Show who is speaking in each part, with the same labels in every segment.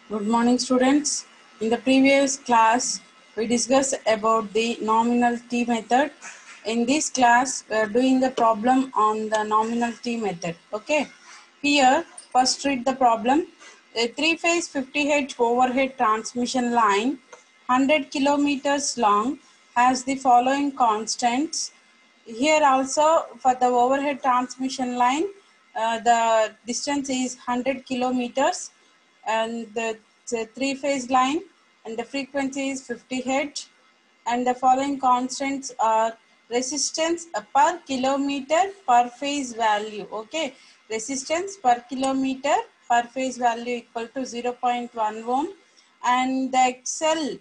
Speaker 1: Good morning, students. In the previous class, we discussed about the nominal T method. In this class, we are doing the problem on the nominal T method. Okay. Here, first read the problem. A three-phase 50 Hz overhead transmission line, 100 kilometers long, has the following constants. Here also, for the overhead transmission line, the distance is 100 kilometers and the three-phase line and the frequency is 50 Hz and the following constants are resistance per kilometer per phase value. Okay, resistance per kilometer per phase value equal to 0.1 ohm and the XL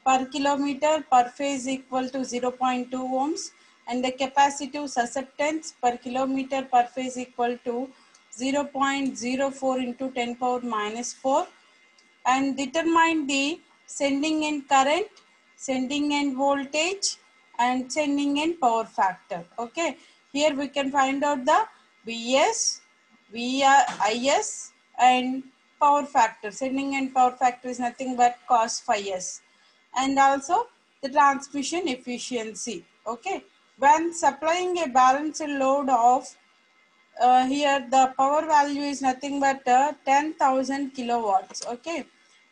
Speaker 1: per kilometer per phase equal to 0.2 ohms and the capacitive susceptance per kilometer per phase equal to 0.04 into 10 power minus 4 and determine the sending end current, sending end voltage and sending end power factor. Okay, here we can find out the Vs, VR, Is and power factor. Sending end power factor is nothing but cos phi s and also the transmission efficiency. Okay, when supplying a balanced load of here the power value is nothing but 10,000 kilowatts. Okay,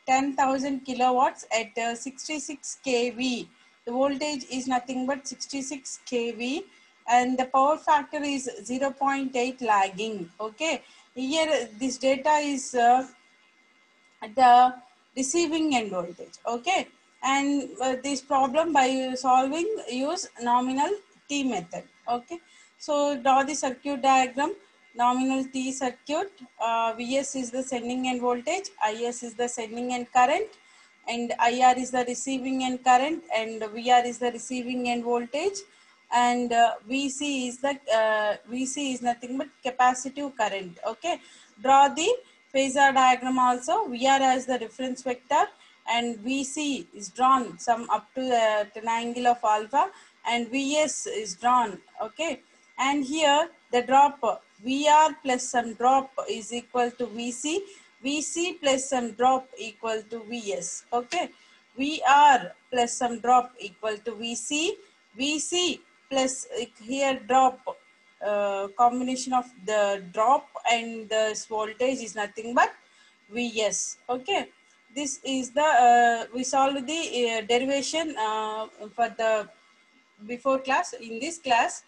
Speaker 1: 10,000 kilowatts at 66 kV. The voltage is nothing but 66 kV and the power factor is 0.8 lagging. Okay, here this data is the receiving end voltage. Okay, and this problem by solving use nominal T method. Okay, so draw the circuit diagram. Nominal T circuit, Vs is the sending end voltage, Is is the sending end current and IR is the receiving end current and VR is the receiving end voltage and VC is nothing but capacitive current. Okay, draw the phasor diagram also. VR as the reference vector and VC is drawn some up to the angle of alpha and Vs is drawn. Okay, and here the drop VR plus some drop is equal to VC, VC plus some drop equal to Vs. Okay, VR plus some drop equal to VC, VC plus here drop combination of the drop and this voltage is nothing but Vs. Okay, this is the we solved the derivation for the before class. In this class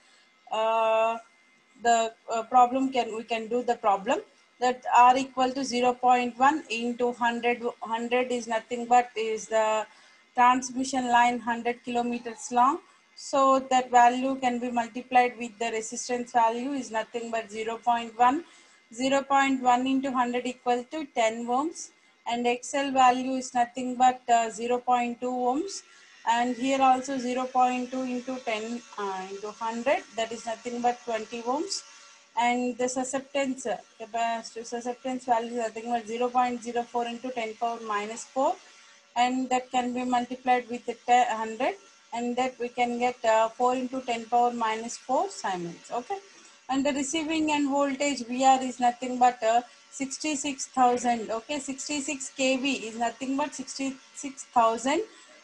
Speaker 1: the problem we can do the problem that R equal to 0.1 into 100 is nothing but is the transmission line 100 kilometers long, so that value can be multiplied with the resistance value is nothing but 0.1. 0.1 into 100 equal to 10 ohms and XL value is nothing but 0.2 ohms and here also 0.2 into 10 into 100 that is nothing but 20 ohms and the susceptance capacitive susceptance value is nothing but 0.04 into 10 power minus 4 and that can be multiplied with the 100 and that we can get 4 into 10 power minus 4 Siemens. Okay, and the receiving end voltage VR is nothing but 66,000. Okay, 66 kV is nothing but 66,000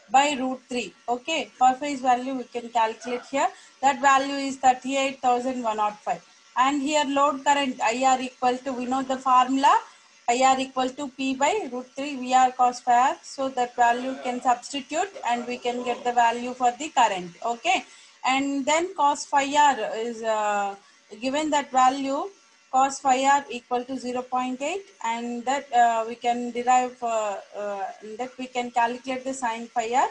Speaker 1: by root 3. Okay, per phase value we can calculate here. That value is 38,105. And here load current IR equal to, we know the formula, IR equal to P by root 3 VR cos phi R. So that value can substitute and we can get the value for the current. Okay, and then cos phi R is given that value cos phi r equal to 0.8 and that we can derive that we can calculate the sin phi r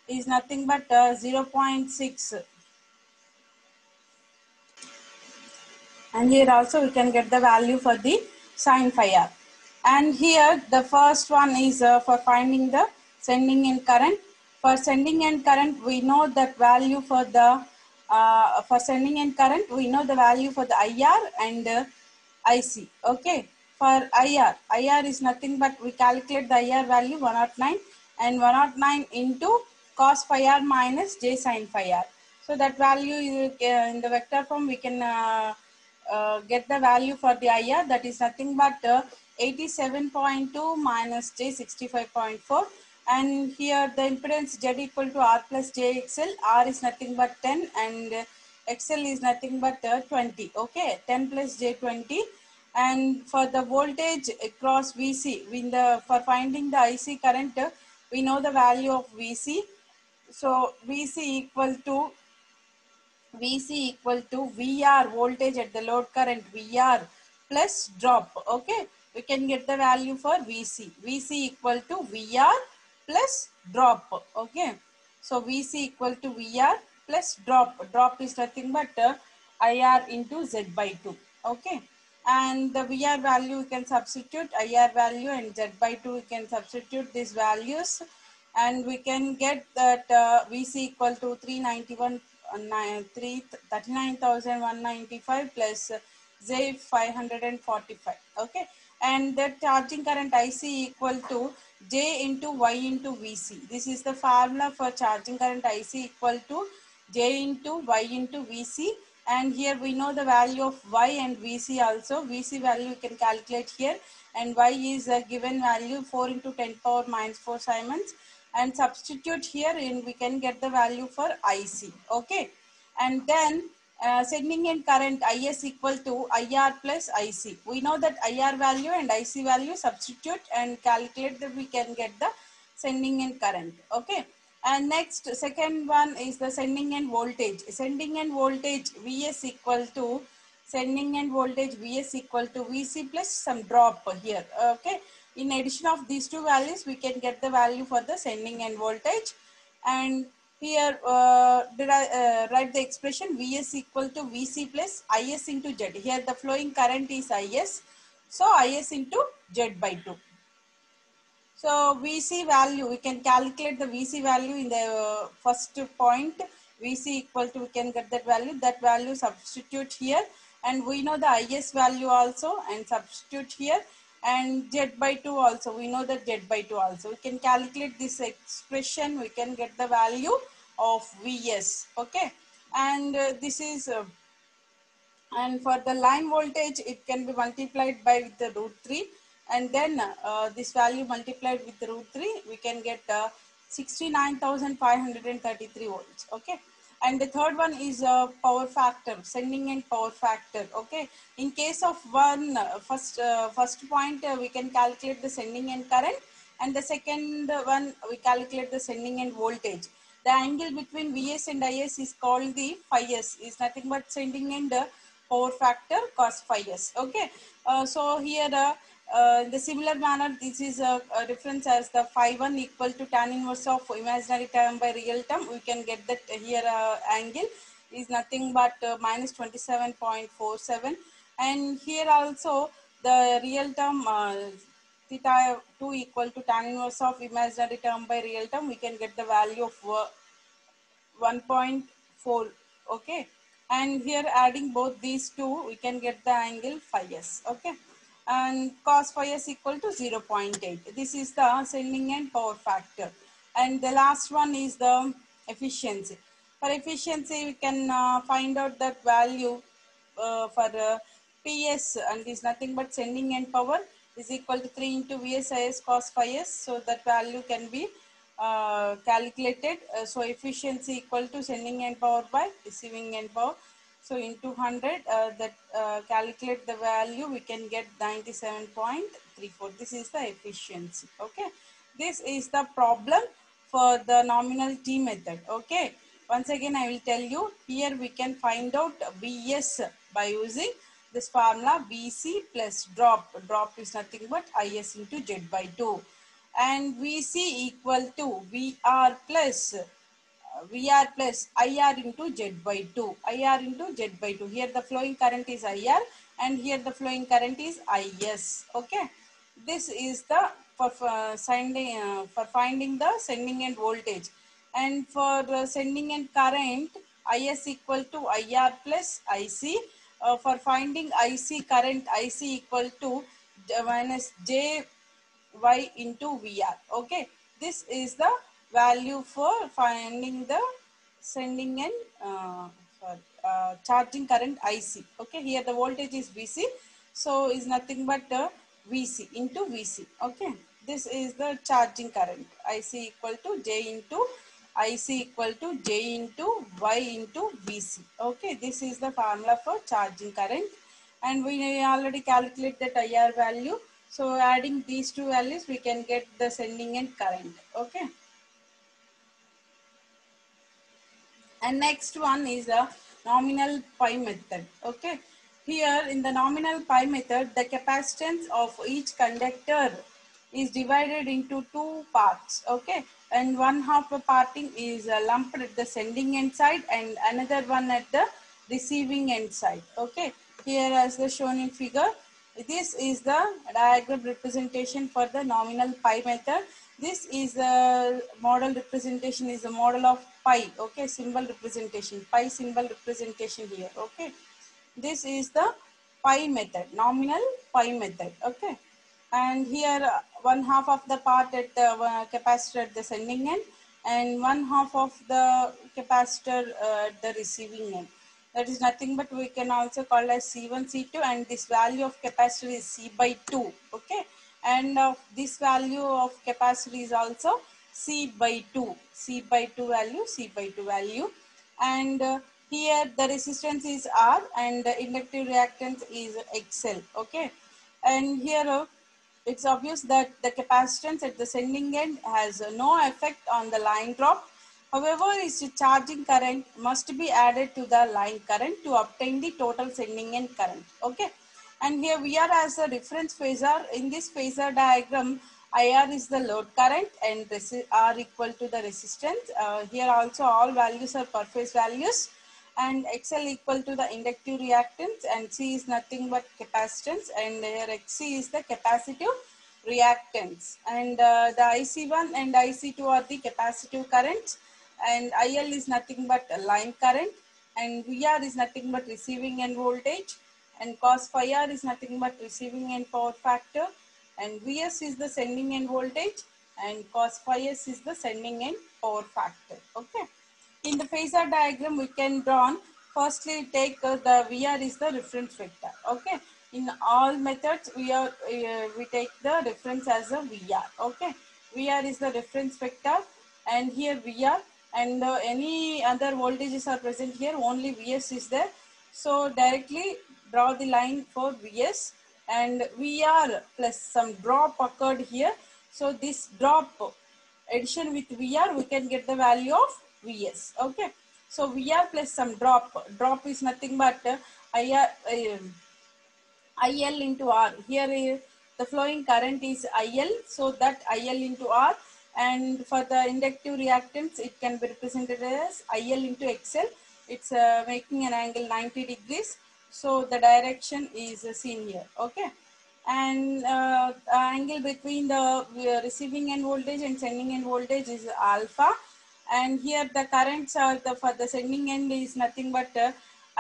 Speaker 1: is nothing but 0.6 and here also we can get the value for the sin phi r. And here the first one is for finding the sending end current. For sending end current we know that value for the for sending end current we know the value for the IR and IC. Okay, for IR is nothing but we calculate the IR value 109 and 109 into cos phi r minus j sin phi r. So that value is in the vector form we can get the value for the IR, that is nothing but 87.2 minus J 65.4. And here the impedance Z equal to R plus J XL. R is nothing but 10 and XL is nothing but 20. Okay, 10 plus J 20. And for the voltage across VC, for finding the IC current, we know the value of VC. So VC equal to VR, voltage at the load current, VR plus drop. Okay, we can get the value for VC. VC equal to VR plus drop. Okay, so VC equal to VR plus drop. Drop is nothing but IR into Z by 2. Okay, and the VR value we can substitute, IR value, and Z by 2 we can substitute these values, and we can get that VC equal to 39,195 plus J 545. Okay, and the charging current IC equal to J into Y into VC. This is the formula for charging current IC equal to J into Y into VC. And here we know the value of Y and VC also. VC value we can calculate here, and Y is a given value 4 into 10 power minus 4 Siemens, and substitute here and we can get the value for IC. Okay, and then sending in current IS equal to IR plus IC. We know that IR value and IC value, substitute and calculate that we can get the sending in current. Okay, and next second one is the sending end voltage. Sending end voltage Vs equal to sending end voltage Vs equal to Vc plus some drop here. Okay, in addition of these two values we can get the value for the sending end voltage. And here did I write the expression Vs equal to Vc plus Is into Z. Here the flowing current is Is, so Is into Z by 2. So VC value, we can calculate the VC value in the first point. VC equal to, we can get that value substitute here, and we know the IS value also and substitute here, and Z by 2 also, we know that Z by 2 also. We can calculate this expression, we can get the value of Vs. Okay, and this is and for the line voltage it can be multiplied by with the root 3, and then this value multiplied with the root 3 we can get 69,533 volts. Okay, and the third one is power factor, sending end power factor. Okay, in case of first point we can calculate the sending end current, and the second one we calculate the sending end voltage. The angle between Vs and Is is called the phi s, is nothing but sending end power factor cos phi s. Okay, so here in the similar manner, this is a reference as the phi 1 equal to tan inverse of imaginary term by real term. We can get that here angle is nothing but minus 27.47, and here also the real term theta 2 equal to tan inverse of imaginary term by real term. We can get the value of 1.4. Okay, and here adding both these two we can get the angle phi s. Okay, and cos phi s equal to 0.8. This is the sending end power factor. And the last one is the efficiency. For efficiency we can find out that value for PS, and is nothing but sending end power is equal to 3 into VSIS cos phi s. So that value can be calculated. So efficiency equal to sending end power by receiving end power. So into 100 that calculate the value, we can get 97.34. This is the efficiency. Okay, this is the problem for the nominal T method. Okay, once again I will tell you, here we can find out Vs by using this formula Vc plus drop. Drop is nothing but Is into Z by 2, and Vc equal to VR plus IR into Z by 2. IR into Z by 2. Here the flowing current is IR, and here the flowing current is IS. Okay, this is the for finding the sending end voltage, and for sending end current IS equal to IR plus IC. For finding IC current, IC equal to minus J Y into VR. Okay, this is the value for finding the sending and charging current IC. Okay, here the voltage is VC, so is nothing but VC into VC. Okay, this is the charging current. IC equal to J into IC equal to J into Y into VC. Okay, this is the formula for charging current, and we already calculate that IR value. So adding these two values, we can get the sending end current. Okay. And next one is the nominal pi method. Okay. Here in the nominal pi method, the capacitance of each conductor is divided into two parts. Okay. And one half a parting is lumped at the sending end side and another one at the receiving end side. Okay. Here as the shown in figure, this is the diagram representation for the nominal pi method. This is a model representation, is a model of pi. Okay, symbol representation, pi symbol representation here. Okay, this is the pi method, nominal pi method. Okay, and here one half of the part at the capacitor at the sending end and one half of the capacitor at the receiving end. That is nothing but we can also call as C1, C2, and this value of capacitor is C by 2. Okay, and this value of capacitor is also C by 2, C by 2 value, C by 2 value, and here the resistance is R and the inductive reactance is XL. Okay, and here it's obvious that the capacitance at the sending end has no effect on the line drop. However, its charging current must be added to the line current to obtain the total sending end current. Okay, and here we are as a reference phasor. In this phasor diagram, IR is the load current and R equal to the resistance. Here also all values are per phase values, and XL equal to the inductive reactance, and C is nothing but capacitance, and here XC is the capacitive reactance, and the IC1 and IC2 are the capacitive currents, and IL is nothing but a line current, and VR is nothing but receiving end voltage, and cos phi R is nothing but receiving end power factor, and Vs is the sending end voltage, and cos phi S is the sending end power factor. Okay. In the phasor diagram, we can draw. Firstly, take the VR is the reference vector. Okay. In all methods, we take the reference as a VR. Okay. VR is the reference vector, and here VR, and any other voltages are present here. Only Vs is there. So directly draw the line for Vs, and VR plus some drop occurred here. So this drop addition with VR, we can get the value of Vs. Okay, so VR plus some drop is nothing but IL into R. Here the flowing current is IL, so that IL into R, and for the inductive reactance it can be represented as IL into XL. It's making an angle 90 degrees, so the direction is seen here. Okay, and angle between the receiving end voltage and sending end voltage is alpha, and here the currents are for the sending end is nothing but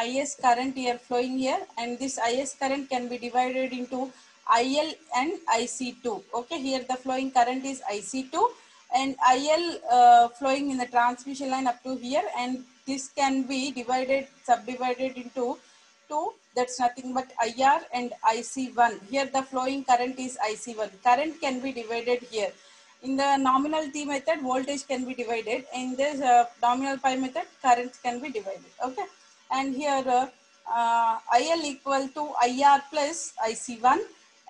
Speaker 1: IS current here flowing here, and this IS current can be divided into IL and IC2. Okay, here the flowing current is IC2 and IL flowing in the transmission line up to here, and this can be subdivided into 2, that's nothing but IR and IC1. Here the flowing current is IC1. Current can be divided here. In the nominal T method, voltage can be divided. In this nominal pi method, current can be divided. Okay, and here IL equal to IR plus IC1,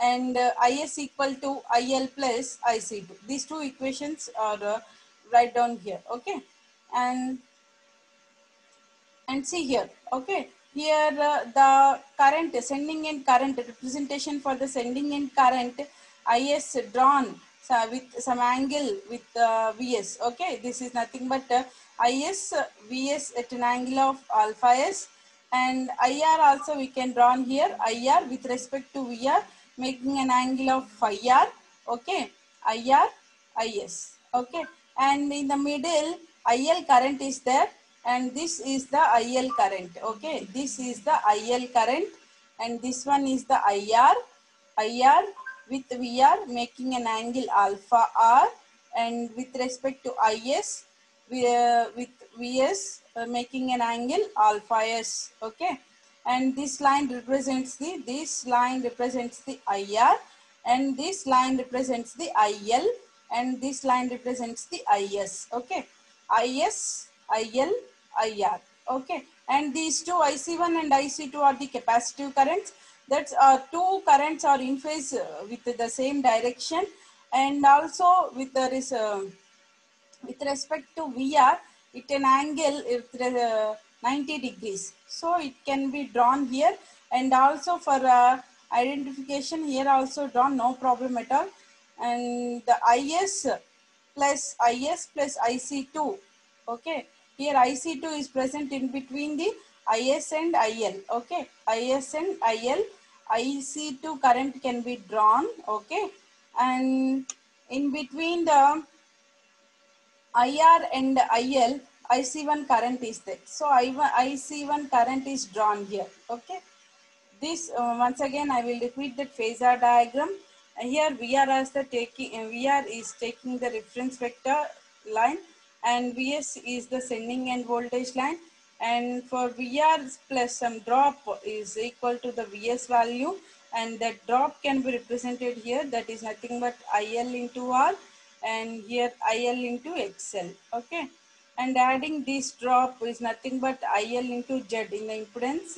Speaker 1: and IS equal to IL plus IC2. These two equations are right down here. Okay, and see here. Okay, here the current, sending end current representation for the sending end current IS drawn with some angle with Vs. Okay, this is nothing but IS Vs at an angle of alpha S, and IR also we can draw here, IR with respect to VR making an angle of phi R. Okay, IR IS. Okay, and in the middle IL current is there, and this is the IL current. Okay, this is the IL current, and this one is the IR with VR making an angle alpha R, and with respect to IS with VS making an angle alpha S. Okay, and this line represents the IR, and this line represents the IL, and this line represents the IS. Okay, IS, IL, IR. Okay, and these two IC1 and IC2 are the capacitive currents. That's two currents are in phase with the same direction, and also with there is with respect to VR, it an angle with 90 degrees. So it can be drawn here, and also for identification here also drawn, no problem at all. And the IS plus IC2. Okay, here IC2 is present in between the IS and IL. Okay, IS and IL, IC2 current can be drawn. Okay, and in between the IR and IL, IC1 current is there. So IC1 current is drawn here. Okay. This once again I will repeat that phasor diagram. Here VR as the taking VR is taking the reference vector line, and VS is the sending end voltage line, and for VR plus some drop is equal to the VS value, and that drop can be represented here, that is nothing but IL into R, and here IL into XL. Okay, and adding this drop is nothing but IL into Z in the impedance,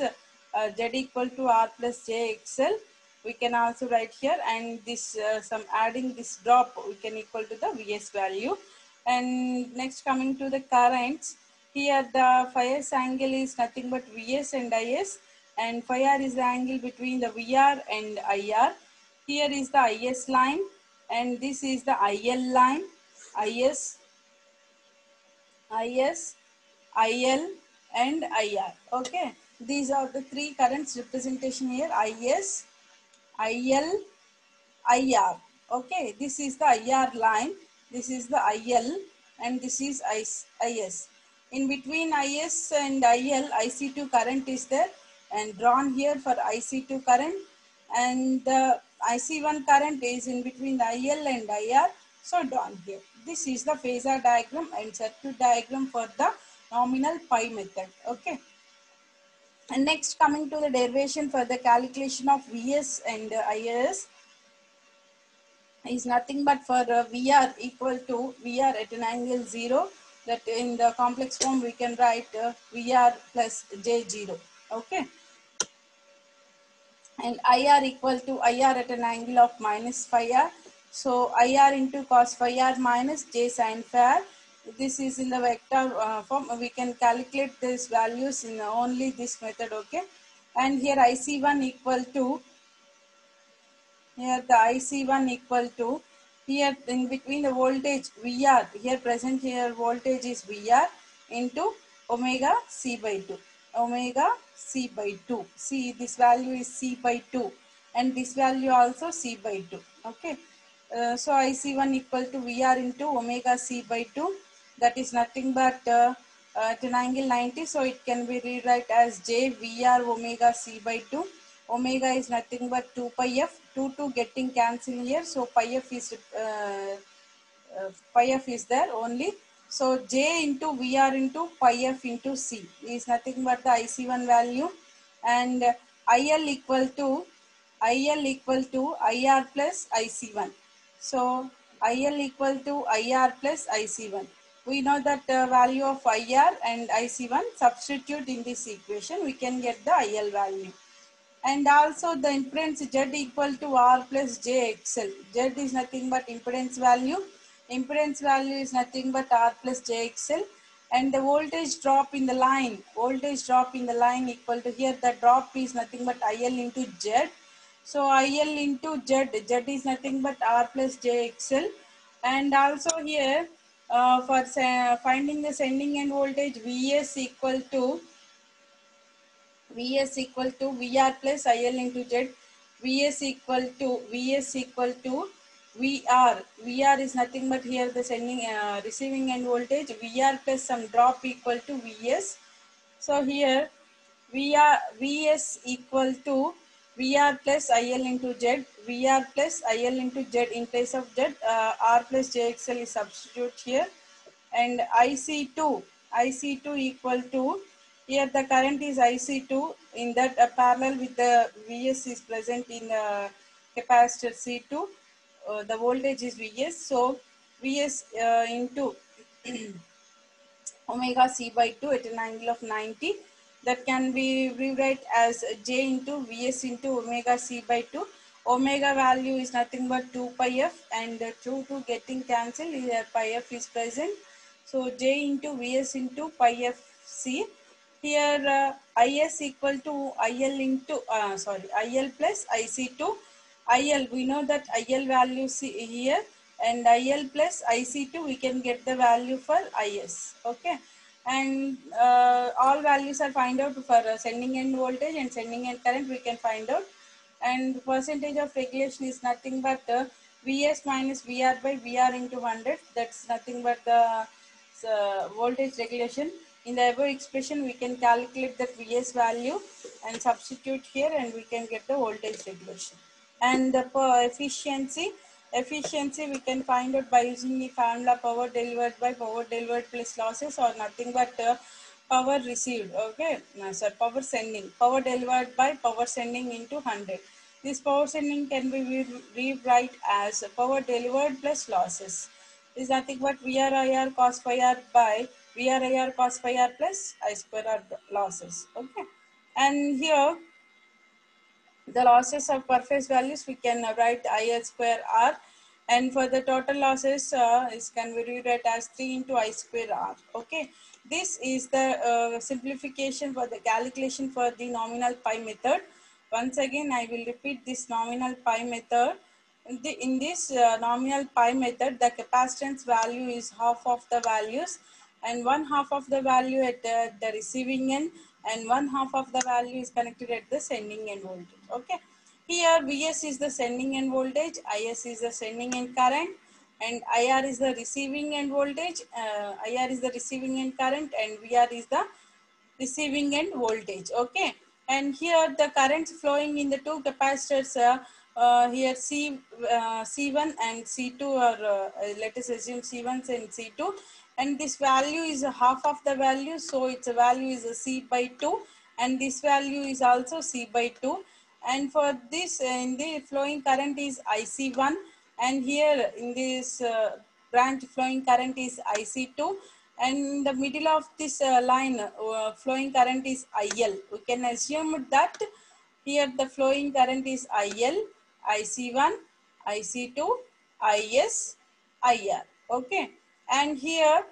Speaker 1: Z equal to R plus J XL. We can also write here, and this some adding this drop we can equal to the VS value. And next coming to the currents, here the phi S angle is nothing but VS and IS, and phi R is the angle between the VR and IR. Here is the IS line, and this is the IL line, IS, IS, IL and IR. Okay, these are the three currents representation here, IS, IL, IR. Okay, this is the IR line, this is the IL, and this is IS. In between IS and IL, IC2 current is there, and drawn here for IC2 current, and the IC1 current is in between the IL and IR, so drawn here. This is the phasor diagram and circuit diagram for the nominal pi method. Okay. And next coming to the derivation for the calculation of VS and IS is nothing but for VR equal to VR at an angle 0, that in the complex form we can write VR plus J0. Okay. And IR equal to IR at an angle of minus phi R. So IR into cos phi R minus J sin phi R. This is in the vector form. We can calculate these values in only this method. Okay. And here IC1 equal to, here the IC1 equal to, here in between the voltage VR, here present here voltage is VR into omega C by 2. Omega C by 2. See, this value is C by 2, and this value also C by 2. Okay. So IC1 equal to VR into omega C by 2. That is nothing but at an angle 90. So it can be rewrite as J VR omega C by 2. Omega is nothing but 2 pi f, 2 getting cancelled here, so pi f is there only. So J into VR into pi f into C is nothing but the IC1 value, and IL equal to IR plus IC1. So IL equal to IR plus IC1. We know that value of IR and IC1, substitute in this equation, we can get the IL value. And also the impedance Z equal to R plus J XL. Z is nothing but impedance value. Impedance value is nothing but R plus J XL. And the voltage drop in the line, equal to, here the drop is nothing but IL into Z. So IL into Z, Z is nothing but R plus J XL. And also here for finding the sending end voltage, VS equal to VR plus IL into Z. VS equal to VR. VR is nothing but here the sending receiving end voltage. VR plus some drop equal to VS. So here VS equal to VR plus IL into Z. VR plus IL into Z, in place of Z, R plus JXL is substitute here. And IC2 equal to, here the current is IC2, in that parallel with the VS is present in capacitor C2, the voltage is Vs, so Vs into omega c by 2 at an angle of 90, that can be rewrite as J into Vs into omega c by 2. Omega value is nothing but 2 pi f, and 2 getting cancelled, here pi f is present. So J into Vs into pi f c. Here Is equal to IL into IL plus IC2. IL, we know that IL value here, and IL plus IC2 we can get the value for Is. Okay, and all values are find out for sending end voltage and sending end current we can find out, and percentage of regulation is nothing but Vs minus Vr by Vr into 100. That's nothing but the voltage regulation. In the above expression we can calculate the Vs value and substitute here, and we can get the voltage regulation. And the efficiency we can find out by using the formula power delivered by power delivered plus losses, or nothing but power received. Okay, no, sir, power sending, power delivered by power sending into 100. This power sending can be rewrite as power delivered plus losses is nothing but VRIR cos phi r by VRIR cos phi r plus I square r losses. Okay, and here the losses of per phase values we can write I square r, and for the total losses is can be rewrite as 3 into I square r. Okay, this is the simplification for the calculation for the nominal pi method. Once again I will repeat this nominal pi method. In this nominal pi method, the capacitance value is half of the values, and one half of the value at the receiving end, and one half of the value is connected at the sending end voltage. Okay, here Vs is the sending end voltage, Is is the sending end current, and IR is the receiving end voltage, IR is the receiving end current, and VR is the receiving end voltage. Okay, and here the currents flowing in the two capacitors, here C1 and C2, or let us assume C1 and C2, and this value is a half of the value, so its value is a C by 2, and this value is also C by 2, and for this in the flowing current is IC1, and here in this branch flowing current is IC2, and in the middle of this line flowing current is IL. We can assume that here the flowing current is IL, IC1, IC2, IS, IR. Okay, and here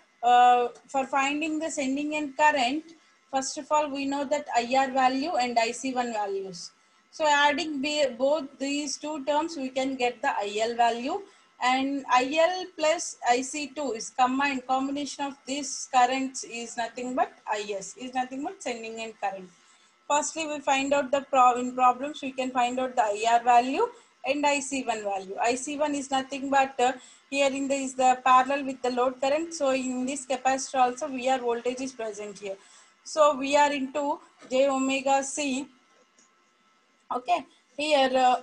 Speaker 1: for finding the sending end current, first of all we know that IR value and IC1 values. So adding both these two terms, we can get the IL value, and IL plus IC2 is combination of these currents is nothing but IS, is nothing but sending end current. Firstly, we find out the in problems, we can find out the IR value and IC1 value. IC1 is nothing but here in the is the parallel with the load current. So in this capacitor also VR voltage is present here. So VR into J omega C. Okay, here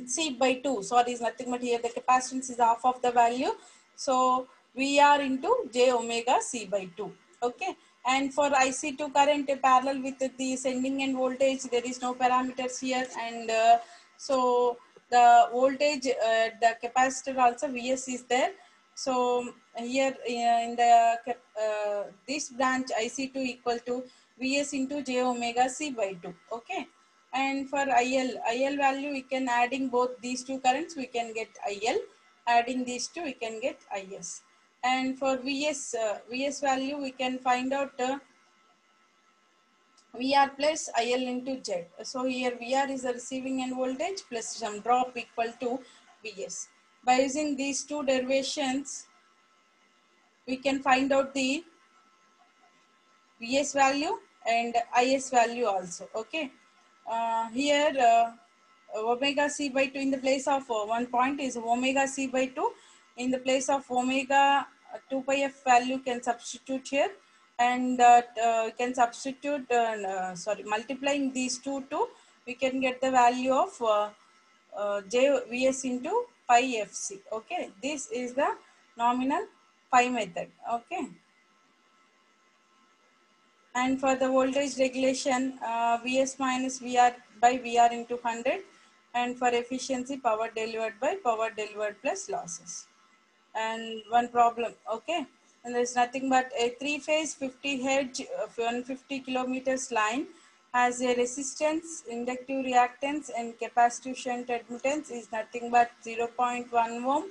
Speaker 1: C by 2, sorry, is nothing but here the capacitance is half of the value. So VR into J omega C by 2. Okay, and for IC2 current parallel with the sending end voltage, there is no parameters here, and so the voltage, the capacitor also Vs is there. So here in the this branch IC2 equal to Vs into J omega C by 2. Okay, and for IL value, we can adding both these two currents, we can get IL. Adding these two, we can get IS. And for VS value, we can find out VR plus IL into Z. So here VR is the receiving end voltage plus some drop equal to VS. By using these two derivations, we can find out the Vs value and Is value also. Okay, here omega c by 2 in the place of one point is omega c by 2, in the place of omega 2 pi f value can substitute here, and can substitute sorry, multiplying these two, we can get the value of j vs into pi fc. Okay, this is the nominal pi method. Okay, and for the voltage regulation, Vs minus Vr by Vr into 100, and for efficiency, power delivered by power delivered plus losses. And one problem, okay, and there's nothing but a three-phase 50 hertz 150 kilometers line has a resistance, inductive reactance and capacitive shunt admittance is nothing but 0.1 ohm,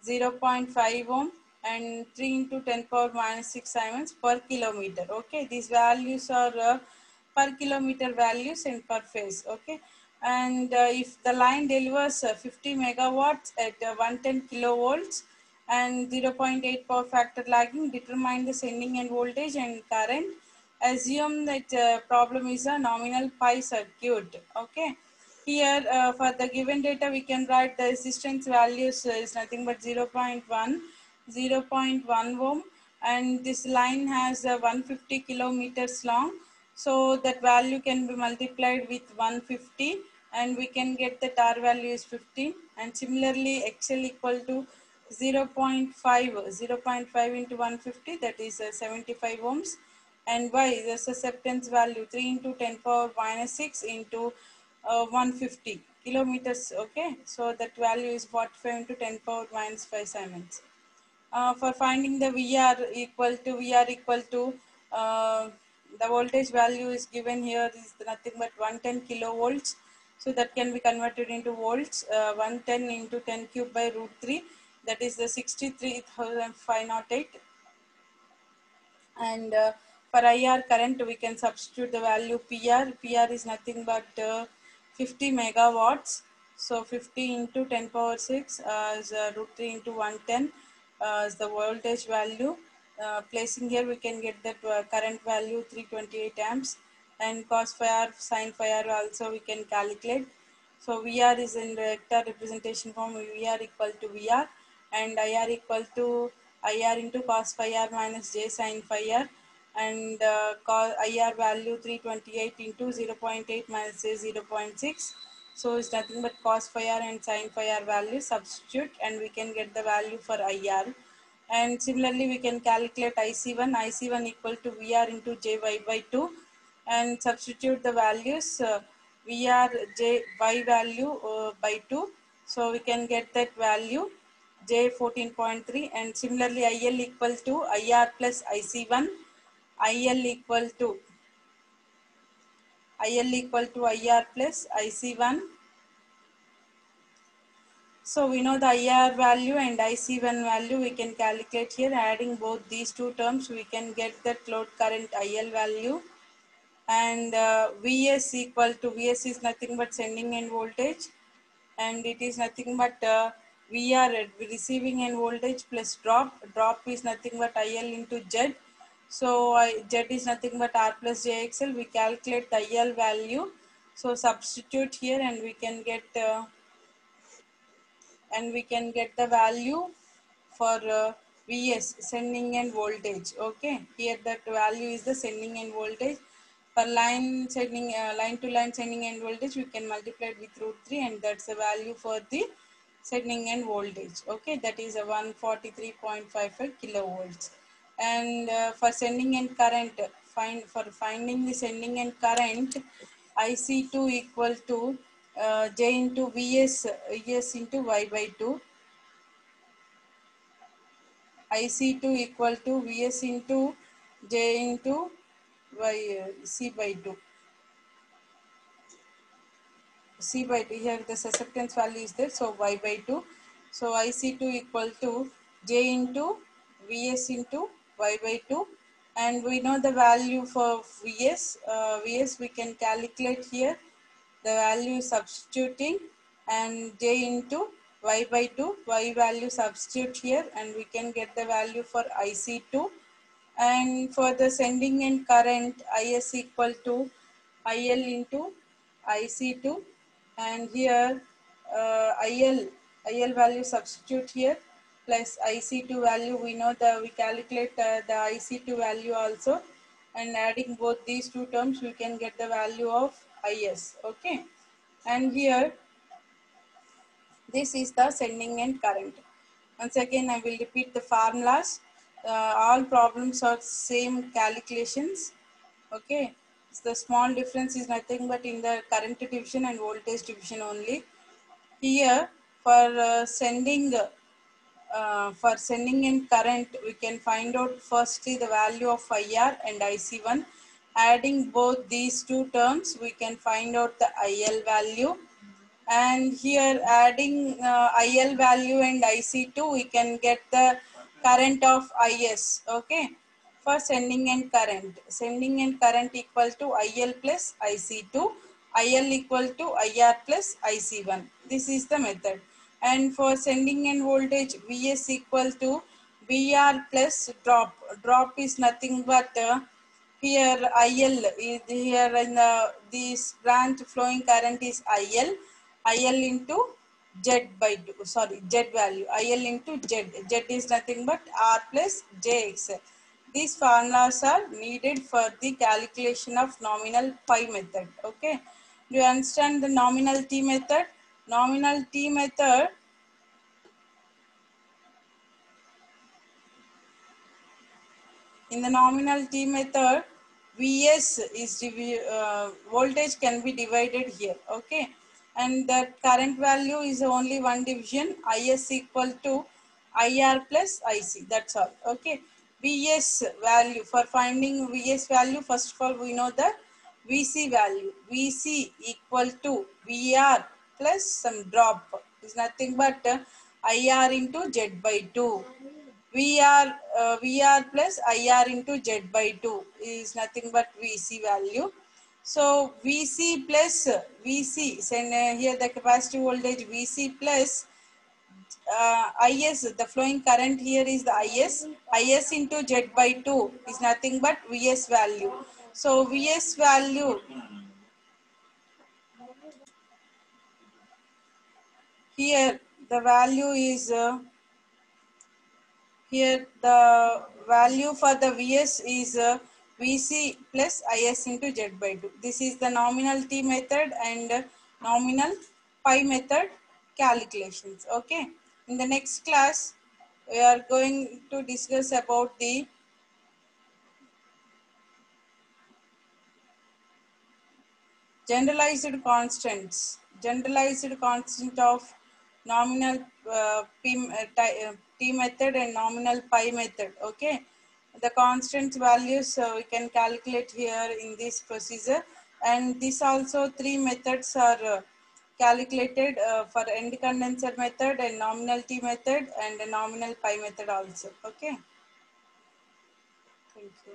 Speaker 1: 0.5 ohm and 3 into 10 power minus 6 siemens per kilometer. Okay, these values are per kilometer values and per phase. Okay, and if the line delivers 50 megawatts at 110 kilovolts and 0.8 power factor lagging, determine the sending end voltage and current. Assume that problem is a nominal pi circuit. Okay, here for the given data we can write the resistance values is nothing but 0.1, 0.1 ohm, and this line has 150 kilometers long, so that value can be multiplied with 150 and we can get that R value is 15. And similarly XL equal to 0.5, 0.5 into 150, that is 75 ohms, and Y the susceptance value 3 into 10 power minus 6 into 150 kilometers. Okay, so that value is 45 into 10 power minus 5 siemens. For finding the VR equal to the voltage value is given here is nothing but 110 kilovolts. So that can be converted into volts. 110 into 10 cube by root 3, that is the 63,508. And for IR current we can substitute the value PR. PR is nothing but 50 megawatts. So 50 into 10 power 6 is root 3 into 110 is the voltage value. Placing here we can get that current value 328 amps, and cos phi r sin phi r also we can calculate. So VR is in vector representation form, VR equal to VR, and IR equal to IR into cos phi r minus j sin phi r, and IR value 328 into 0.8 minus j 0.6. So it's nothing but cos phi r and sin phi r value, substitute and we can get the value for IR. And similarly we can calculate IC1, IC1 equal to VR into jy by 2, and substitute the values VR J Y value by 2. So we can get that value J 14.3, and similarly IL equal to IR plus IC1, IL equal to IR plus IC1. So we know the IR value and IC1 value we can calculate here. Adding both these two terms we can get that load current IL value. And Vs equal to, Vs is nothing but sending end voltage, and it is nothing but VR receiving end voltage plus drop is nothing but IL into Z. So Z is nothing but R plus JXL. We calculate the IL value, so substitute here and we can get the value for Vs sending end voltage. Okay, here that value is the sending end voltage. For line to line sending end voltage we can multiply it with root 3, and that's the value for the sending end voltage. Okay, that is a 143.55 kilovolts. And for sending end current, finding the sending end current, IC2 equal to J into Vs into Y by 2. IC2 equal to Vs into J into C by 2. C by 2, here the susceptance value is there, so Y by 2. So IC2 equal to J into Vs into Y by 2. And we know the value for Vs. Vs we can calculate here. The value is substituting, and J into Y by 2, Y value substitute here, and we can get the value for IC2. And for the sending end current, Is equal to IL into IC2, and here IL value substitute here plus IC2 value. We know that we calculate the IC2 value also, and adding both these two terms we can get the value of Is. Okay, and here this is the sending end current. Once again I will repeat the formulas. All problems are same calculations. Okay, The small difference is nothing but in the current division and voltage division only. Here for sending in current, we can find out firstly the value of IR and IC1. Adding both these two terms, we can find out the IL value. And here adding IL value and IC2, we can get the current of IS. Okay. For sending end current. Sending end current equal to IL plus IC2. IL equal to IR plus IC1. This is the method. And for sending end voltage, Vs equal to VR plus drop. Drop is nothing but here IL is here in this branch flowing current is IL into Z by 2, sorry, Z value, IL into Z. Z is nothing but R plus JXL. These formulas are needed for the calculation of nominal pi method. Okay. Do you understand the nominal T method? Nominal T method, in the nominal T method, Vs is voltage can be divided here. Okay. And the current value is only one division, Is equal to IR plus IC. That's all. Okay. Vs value, for finding Vs value, first of all we know the Vc value. Vc equal to VR plus some drop is nothing but IR into Z by 2. VR plus IR into Z by 2 is nothing but Vc value. So Vc plus Vc, and here the capacitive voltage Vc plus Is, the flowing current here is the Is into Z by 2 is nothing but Vs value. So Vs value, here the value is here the value for the Vs is Vc plus Is into Z by 2. This is the nominal T method and nominal pi method calculations. Okay. In the next class, we are going to discuss about the generalized constants. Generalized constant of nominal T method and nominal pi method. Okay. The constant values we can calculate here in this procedure, and this also three methods are calculated for end condenser method and nominal T method and nominal pi method also. Okay. Thank you.